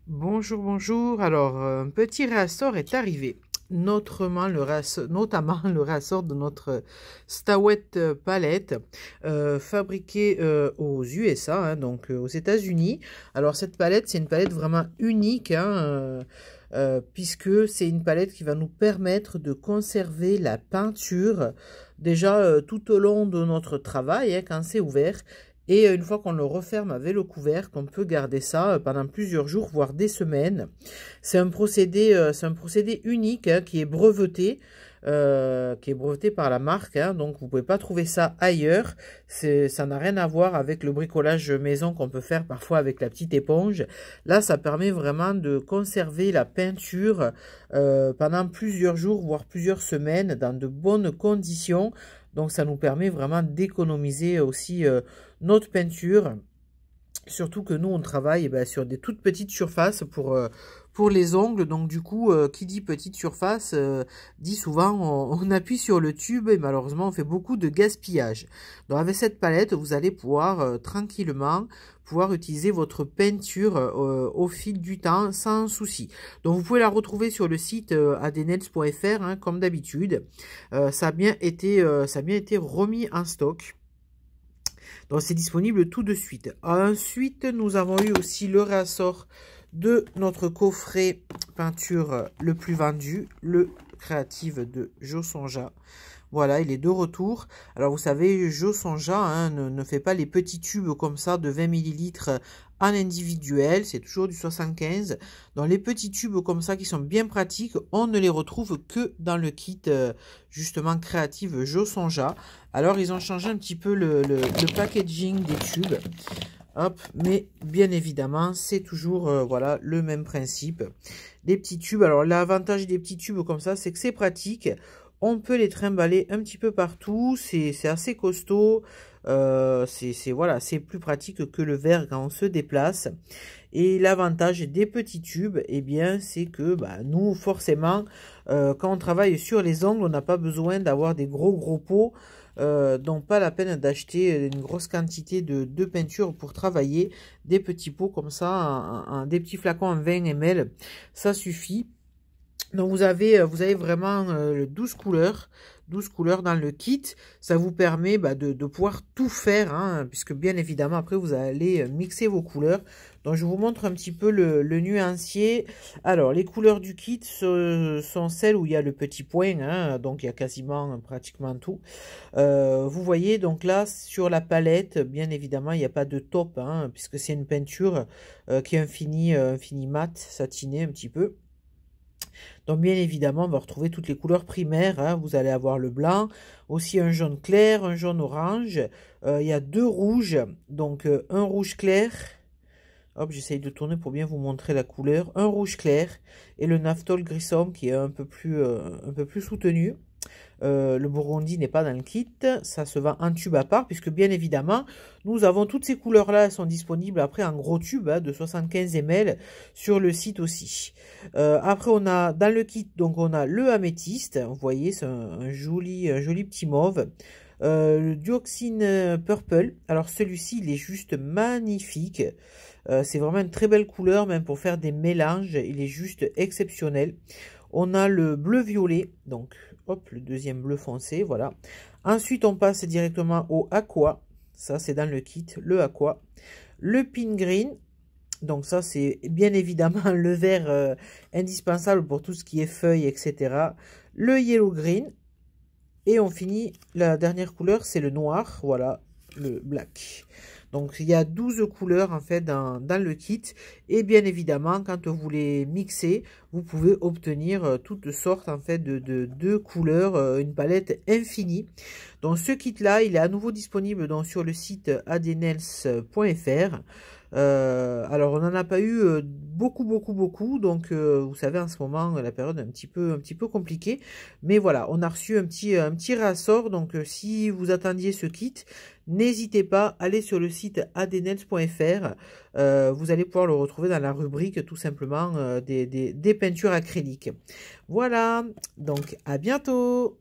Bonjour, bonjour. Alors, un petit réassort est arrivé. Notamment le réassort de notre Stawet palette fabriquée aux USA, hein, donc aux États-Unis. Alors, cette palette, c'est une palette vraiment unique, hein, puisque c'est une palette qui va nous permettre de conserver la peinture déjà tout au long de notre travail, hein, quand c'est ouvert. Et une fois qu'on le referme avec le couvercle, on peut garder ça pendant plusieurs jours, voire des semaines. C'est un procédé unique, hein, qui est breveté par la marque. Hein, donc vous pouvez pas trouver ça ailleurs. Ça n'a rien à voir avec le bricolage maison qu'on peut faire parfois avec la petite éponge. Là, ça permet vraiment de conserver la peinture pendant plusieurs jours, voire plusieurs semaines, dans de bonnes conditions. Donc ça nous permet vraiment d'économiser aussi notre peinture. Surtout que nous, on travaille sur des toutes petites surfaces pour les ongles. Donc du coup, qui dit petite surface, dit souvent on appuie sur le tube et malheureusement, on fait beaucoup de gaspillage. Donc avec cette palette, vous allez pouvoir tranquillement pouvoir utiliser votre peinture au fil du temps sans souci. Donc vous pouvez la retrouver sur le site adenels.fr, hein, comme d'habitude. Ça a bien été remis en stock. Donc c'est disponible tout de suite. Ensuite, nous avons eu aussi le réassort de notre coffret peinture le plus vendu, le Créative de Jo Sonja. Voilà, il est de retour. Alors vous savez, Jo Sonja, hein, ne fait pas les petits tubes comme ça de 20 ml en individuel, c'est toujours du 75. Dans les petits tubes comme ça qui sont bien pratiques, on ne les retrouve que dans le kit justement Créative Jo Sonja. Alors ils ont changé un petit peu le packaging des tubes. Hop, mais bien évidemment, c'est toujours voilà, le même principe. Des petits tubes. Alors l'avantage des petits tubes comme ça, c'est que c'est pratique. On peut les trimballer un petit peu partout. C'est assez costaud. Voilà, c'est plus pratique que le verre quand on se déplace. Et l'avantage des petits tubes, eh bien, c'est que nous, forcément, quand on travaille sur les ongles, on n'a pas besoin d'avoir des gros pots. Donc pas la peine d'acheter une grosse quantité de peinture pour travailler. Des petits pots comme ça, des petits flacons en 20 ml, ça suffit. Donc vous avez vraiment 12 couleurs dans le kit. Ça vous permet de pouvoir tout faire, hein, puisque bien évidemment après vous allez mixer vos couleurs. Donc je vous montre un petit peu le nuancier. Alors les couleurs du kit sont celles où il y a le petit point, hein, donc il y a quasiment pratiquement tout. Vous voyez donc là sur la palette, bien évidemment il n'y a pas de taupe, hein, puisque c'est une peinture qui est un fini mat, satiné un petit peu. Donc bien évidemment, on va retrouver toutes les couleurs primaires, hein. Vous allez avoir le blanc, aussi un jaune clair, un jaune orange. Il y a deux rouges, donc un rouge clair. Hop, j'essaye de tourner pour bien vous montrer la couleur. Un rouge clair et le Naphthol Grissom qui est un peu plus soutenu. Le Burgundy n'est pas dans le kit, ça se vend en tube à part, puisque bien évidemment, nous avons toutes ces couleurs-là, sont disponibles après en gros tube, hein, de 75 ml sur le site aussi. Après, on a dans le kit, donc on a le améthyste, vous voyez, c'est un joli petit mauve. Le dioxine purple, alors celui-ci, il est juste magnifique. C'est vraiment une très belle couleur, même pour faire des mélanges, il est juste exceptionnel. On a le bleu violet, donc hop, le deuxième bleu foncé, voilà. Ensuite, on passe directement au aqua, ça c'est dans le kit, le aqua. Le pin green, donc ça c'est bien évidemment le vert indispensable pour tout ce qui est feuilles, etc. Le yellow green, et on finit, la dernière couleur c'est le noir, voilà, le black. Donc il y a 12 couleurs en fait dans le kit, et bien évidemment quand vous les mixez, vous pouvez obtenir toutes sortes en fait de couleurs, une palette infinie. Donc ce kit là, il est à nouveau disponible donc, sur le site adenels.fr. Alors on n'en a pas eu beaucoup, donc vous savez en ce moment la période est un petit peu compliquée, mais voilà, on a reçu un petit réassort. Donc si vous attendiez ce kit, n'hésitez pas, allez sur le site adenels.fr, vous allez pouvoir le retrouver dans la rubrique tout simplement des peintures acryliques. Voilà, donc à bientôt.